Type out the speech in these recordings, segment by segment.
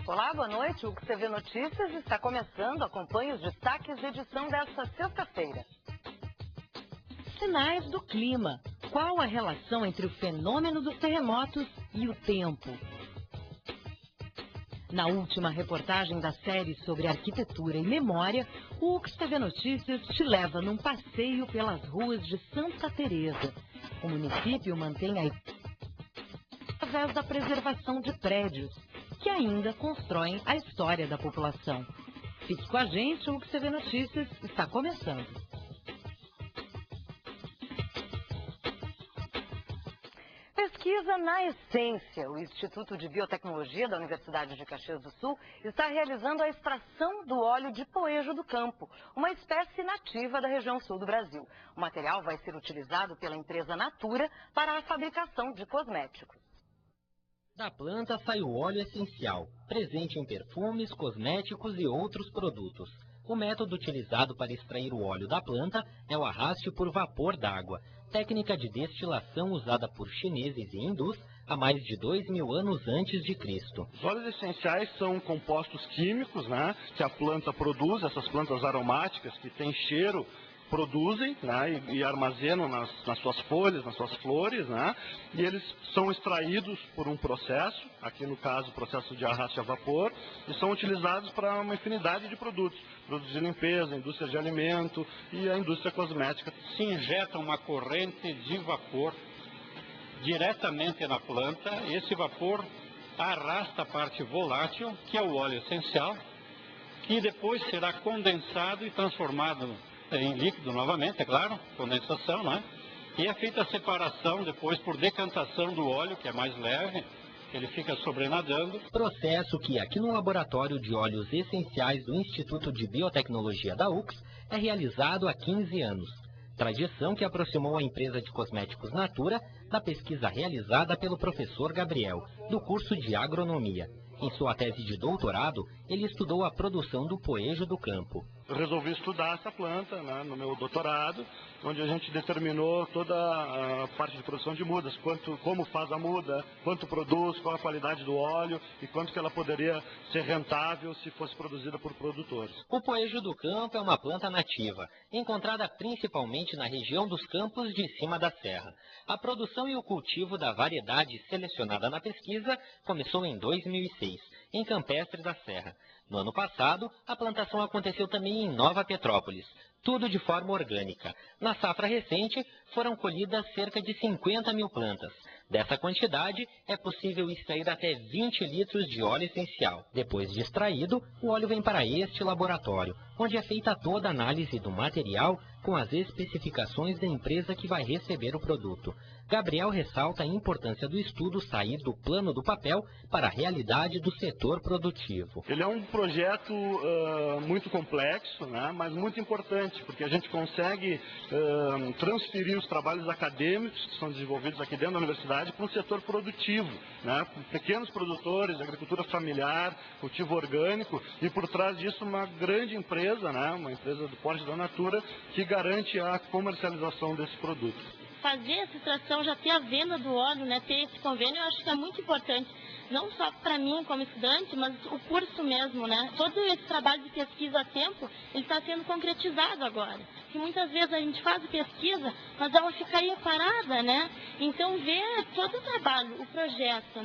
Olá, boa noite. O UXTV Notícias está começando. Acompanhe os destaques de edição desta sexta-feira. Sinais do clima. Qual a relação entre o fenômeno dos terremotos e o tempo? Na última reportagem da série sobre arquitetura e memória, o UXTV Notícias te leva num passeio pelas ruas de Santa Teresa. O município mantém a através da preservação de prédios, que ainda constroem a história da população. Fique com a gente, o UXTV Notícias está começando. Pesquisa na Essência. O Instituto de Biotecnologia da Universidade de Caxias do Sul está realizando a extração do óleo de poejo do campo, uma espécie nativa da região sul do Brasil. O material vai ser utilizado pela empresa Natura para a fabricação de cosméticos. Da planta sai o óleo essencial, presente em perfumes, cosméticos e outros produtos. O método utilizado para extrair o óleo da planta é o arraste por vapor d'água, técnica de destilação usada por chineses e hindus há mais de 2000 anos antes de Cristo. Os óleos essenciais são compostos químicos, que a planta produz, essas plantas aromáticas que têm cheiro, produzem e armazenam nas suas folhas, nas suas flores, e eles são extraídos por um processo, aqui no caso o processo de arraste a vapor, e são utilizados para uma infinidade de produtos de limpeza, indústria de alimento e a indústria cosmética. Se injeta uma corrente de vapor diretamente na planta, e esse vapor arrasta a parte volátil, que é o óleo essencial, que depois será condensado e transformado em líquido novamente, é claro, condensação, E é feita a separação depois por decantação do óleo, que é mais leve, ele fica sobrenadando. Processo que aqui no Laboratório de Óleos Essenciais do Instituto de Biotecnologia da UX é realizado há 15 anos. Tradição que aproximou a empresa de cosméticos Natura da pesquisa realizada pelo professor Gabriel, do curso de Agronomia. Em sua tese de doutorado, ele estudou a produção do poejo do campo. Eu resolvi estudar essa planta no meu doutorado, onde a gente determinou toda a parte de produção de mudas, como faz a muda, quanto produz, qual a qualidade do óleo e quanto que ela poderia ser rentável se fosse produzida por produtores. O poejo do campo é uma planta nativa, encontrada principalmente na região dos campos de cima da serra. A produção e o cultivo da variedade selecionada na pesquisa começou em 2006, em Campestre da Serra. No ano passado, a plantação aconteceu também em Nova Petrópolis, tudo de forma orgânica. Na safra recente, foram colhidas cerca de 50 mil plantas. Dessa quantidade, é possível extrair até 20 litros de óleo essencial. Depois de extraído, o óleo vem para este laboratório, onde é feita toda a análise do material com as especificações da empresa que vai receber o produto. Gabriel ressalta a importância do estudo sair do plano do papel para a realidade do setor produtivo. Ele é um projeto muito complexo, mas muito importante, porque a gente consegue transferir os trabalhos acadêmicos que são desenvolvidos aqui dentro da universidade para o setor produtivo, pequenos produtores, agricultura familiar, cultivo orgânico, e por trás disso uma grande empresa, uma empresa do porte da Natura, que garante a comercialização desse produto. Fazer essa extração, já ter a venda do óleo, ter esse convênio, eu acho que é muito importante. Não só para mim como estudante, mas o curso mesmo, Todo esse trabalho de pesquisa a tempo, ele está sendo concretizado agora. Que muitas vezes a gente faz pesquisa, mas ela ficaria parada, Então ver todo o trabalho, o projeto,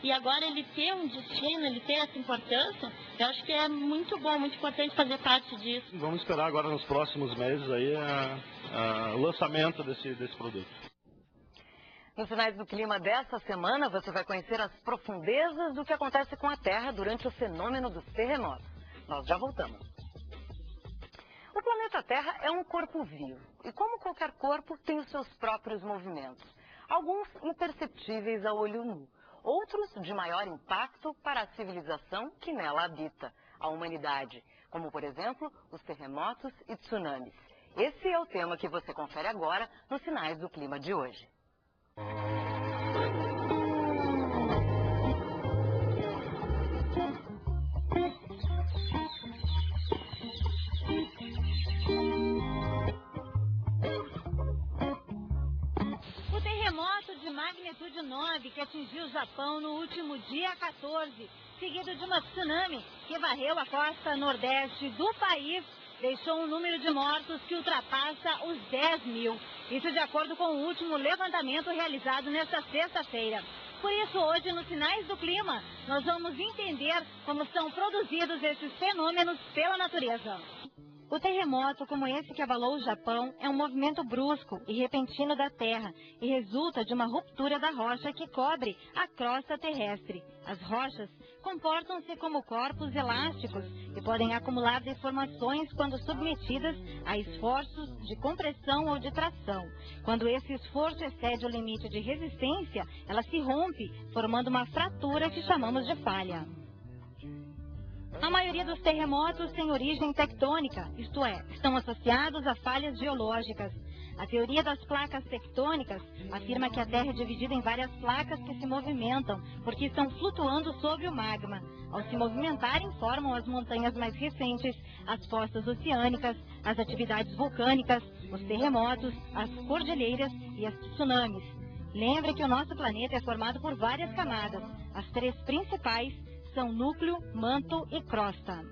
E agora ele ter um destino, ele ter essa importância, eu acho que é muito bom, muito importante fazer parte disso. Vamos esperar agora nos próximos meses aí o lançamento desse produto. Nos Sinais do Clima desta semana, você vai conhecer as profundezas do que acontece com a Terra durante o fenômeno dos terremotos. Nós já voltamos. O planeta Terra é um corpo vivo e, como qualquer corpo, tem os seus próprios movimentos. Alguns imperceptíveis a olho nu, outros de maior impacto para a civilização que nela habita, a humanidade, como, por exemplo, os terremotos e tsunamis. Esse é o tema que você confere agora nos Sinais do Clima de hoje. O terremoto de magnitude 9 que atingiu o Japão no último dia 14, seguido de uma tsunami que varreu a costa nordeste do país, deixou um número de mortos que ultrapassa os 10 mil. Isso de acordo com o último levantamento realizado nesta sexta-feira. Por isso, hoje, nos Sinais do Clima, nós vamos entender como são produzidos esses fenômenos pela natureza. O terremoto, como esse que abalou o Japão, é um movimento brusco e repentino da Terra e resulta de uma ruptura da rocha que cobre a crosta terrestre. As rochas comportam-se como corpos elásticos e podem acumular deformações quando submetidas a esforços de compressão ou de tração. Quando esse esforço excede o limite de resistência, ela se rompe, formando uma fratura que chamamos de falha. A maioria dos terremotos tem origem tectônica, isto é, estão associados a falhas geológicas. A teoria das placas tectônicas afirma que a Terra é dividida em várias placas que se movimentam, porque estão flutuando sobre o magma. Ao se movimentarem, formam as montanhas mais recentes, as fossas oceânicas, as atividades vulcânicas, os terremotos, as cordilheiras e as tsunamis. Lembre que o nosso planeta é formado por várias camadas. As três principais são núcleo, manto e crosta.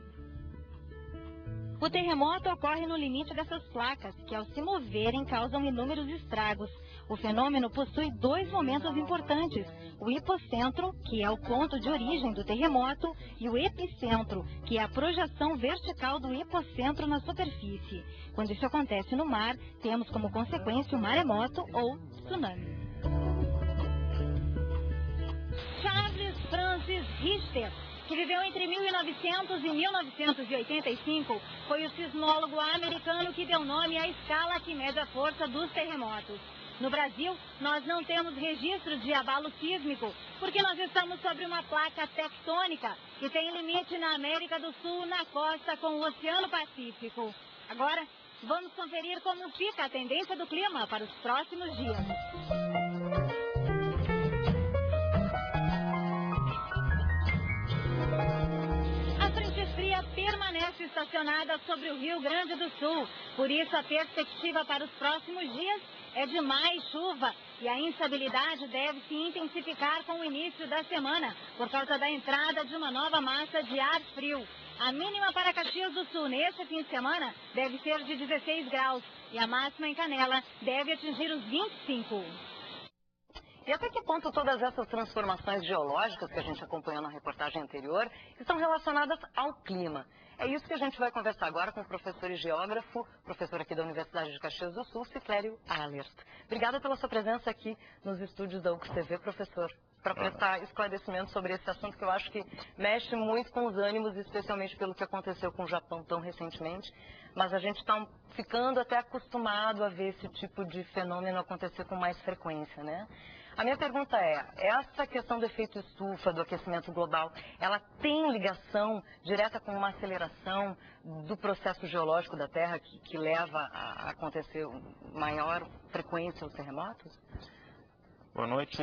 O terremoto ocorre no limite dessas placas, que ao se moverem causam inúmeros estragos. O fenômeno possui dois momentos importantes: o hipocentro, que é o ponto de origem do terremoto, e o epicentro, que é a projeção vertical do hipocentro na superfície. Quando isso acontece no mar, temos como consequência o maremoto ou tsunami. Charles Francis Richter, que viveu entre 1900 e 1985, foi o sismólogo americano que deu nome à escala que mede a força dos terremotos. No Brasil, nós não temos registro de abalo sísmico, porque nós estamos sobre uma placa tectônica que tem limite na América do Sul, na costa com o Oceano Pacífico. Agora, vamos conferir como fica a tendência do clima para os próximos dias. Permanece estacionada sobre o Rio Grande do Sul. Por isso, a perspectiva para os próximos dias é de mais chuva. E a instabilidade deve se intensificar com o início da semana, por causa da entrada de uma nova massa de ar frio. A mínima para Caxias do Sul neste fim de semana deve ser de 16 graus. E a máxima em Canela deve atingir os 25. E até que ponto todas essas transformações geológicas que a gente acompanhou na reportagem anterior estão relacionadas ao clima? É isso que a gente vai conversar agora com o professor e geógrafo, professor aqui da Universidade de Caxias do Sul, Ciclério Ahlert. Obrigada pela sua presença aqui nos estúdios da UFCV, professor, para prestar esclarecimento sobre esse assunto que eu acho que mexe muito com os ânimos, especialmente pelo que aconteceu com o Japão tão recentemente. Mas a gente está ficando até acostumado a ver esse tipo de fenômeno acontecer com mais frequência, né? A minha pergunta é, essa questão do efeito estufa, do aquecimento global, ela tem ligação direta com uma aceleração do processo geológico da Terra que leva a acontecer maior frequência os terremotos? Boa noite.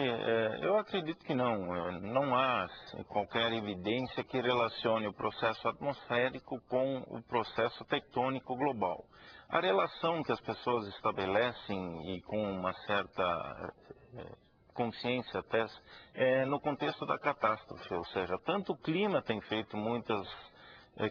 Eu acredito que não. Não há qualquer evidência que relacione o processo atmosférico com o processo tectônico global. A relação que as pessoas estabelecem e com uma certa consciência até, no contexto da catástrofe, ou seja, tanto o clima tem feito muitas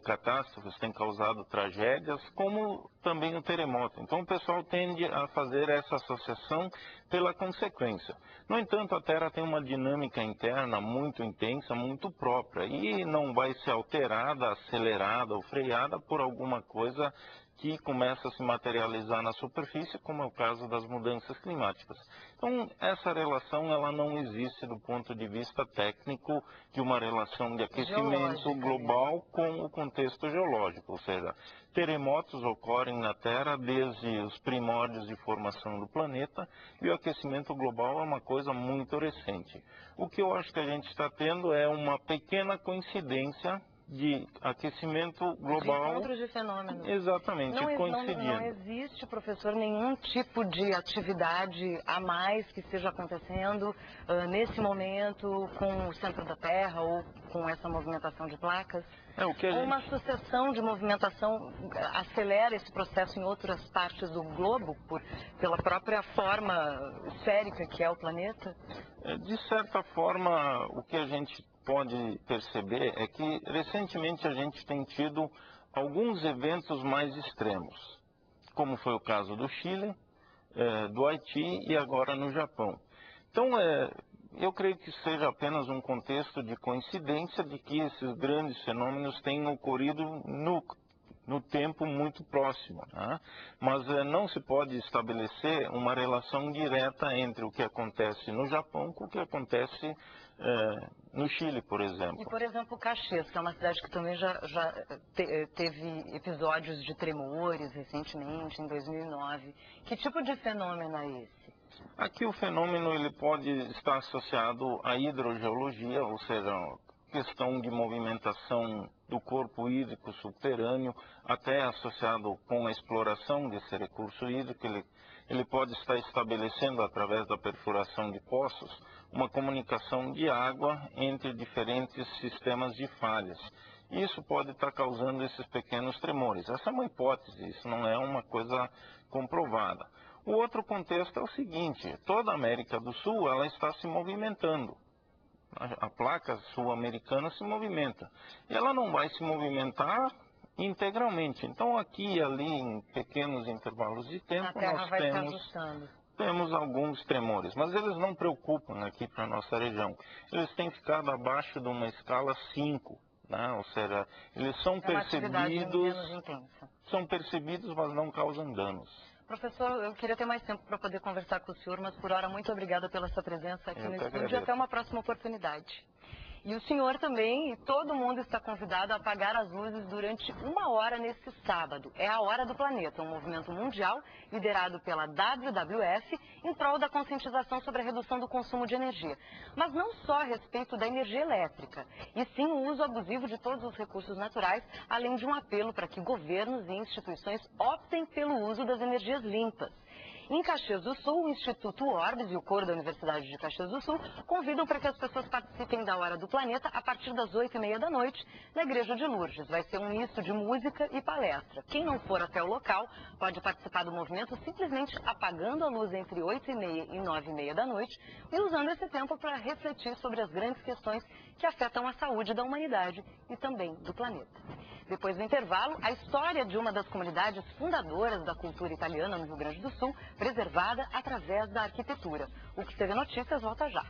catástrofes, tem causado tragédias, como também o terremoto. Então o pessoal tende a fazer essa associação pela consequência. No entanto, a Terra tem uma dinâmica interna muito intensa, muito própria, e não vai ser alterada, acelerada ou freada por alguma coisa que começa a se materializar na superfície, como é o caso das mudanças climáticas. Então, essa relação ela não existe do ponto de vista técnico de uma relação de aquecimento global com o contexto geológico, ou seja, terremotos ocorrem na Terra desde os primórdios de formação do planeta e o aquecimento global é uma coisa muito recente. O que eu acho que a gente está tendo é uma pequena coincidência de aquecimento global. De encontros de fenômenos. Exatamente, coincidindo. Não existe, professor, nenhum tipo de atividade a mais que esteja acontecendo nesse momento com o centro da Terra ou com essa movimentação de placas? Ou uma sucessão de movimentação acelera esse processo em outras partes do globo, pela própria forma esférica que é o planeta? De certa forma, o que a gente pode perceber é que recentemente a gente tem tido alguns eventos mais extremos, como foi o caso do Chile, do Haiti e agora no Japão. Então, eu creio que seja apenas um contexto de coincidência de que esses grandes fenômenos tenham ocorrido no tempo muito próximo, né? Mas não se pode estabelecer uma relação direta entre o que acontece no Japão com o que acontece no Chile, por exemplo. E, por exemplo, Caxias, que é uma cidade que também já teve episódios de tremores recentemente, em 2009. Que tipo de fenômeno é esse? Aqui o fenômeno ele pode estar associado à hidrogeologia, ou seja, questão de movimentação do corpo hídrico subterrâneo, até associado com a exploração desse recurso hídrico. Ele pode estar estabelecendo, através da perfuração de poços, uma comunicação de água entre diferentes sistemas de falhas. Isso pode estar causando esses pequenos tremores. Essa é uma hipótese, isso não é uma coisa comprovada. O outro contexto é o seguinte: toda a América do Sul ela está se movimentando. A placa sul-americana se movimenta. E ela não vai se movimentar integralmente. Então, aqui e ali, em pequenos intervalos de tempo, nós temos alguns tremores. Mas eles não preocupam aqui para a nossa região. Eles têm ficado abaixo de uma escala 5. Né? Ou seja, eles são percebidos, mas não causam danos. Professor, eu queria ter mais tempo para poder conversar com o senhor, mas por hora, muito obrigada pela sua presença aqui no estúdio e até uma próxima oportunidade. E o senhor também, e todo mundo está convidado a apagar as luzes durante 1 hora nesse sábado. É a Hora do Planeta, um movimento mundial liderado pela WWF em prol da conscientização sobre a redução do consumo de energia. Mas não só a respeito da energia elétrica, e sim o uso abusivo de todos os recursos naturais, além de um apelo para que governos e instituições optem pelo uso das energias limpas. Em Caxias do Sul, o Instituto Orbis e o Coro da Universidade de Caxias do Sul convidam para que as pessoas participem da Hora do Planeta a partir das 8h30 da noite na Igreja de Lourdes. Vai ser um misto de música e palestra. Quem não for até o local pode participar do movimento simplesmente apagando a luz entre 8h30 e 9h30 da noite e usando esse tempo para refletir sobre as grandes questões que afetam a saúde da humanidade e também do planeta. Depois do intervalo, a história de uma das comunidades fundadoras da cultura italiana no Rio Grande do Sul, preservada através da arquitetura. O Que TV Notícias volta já.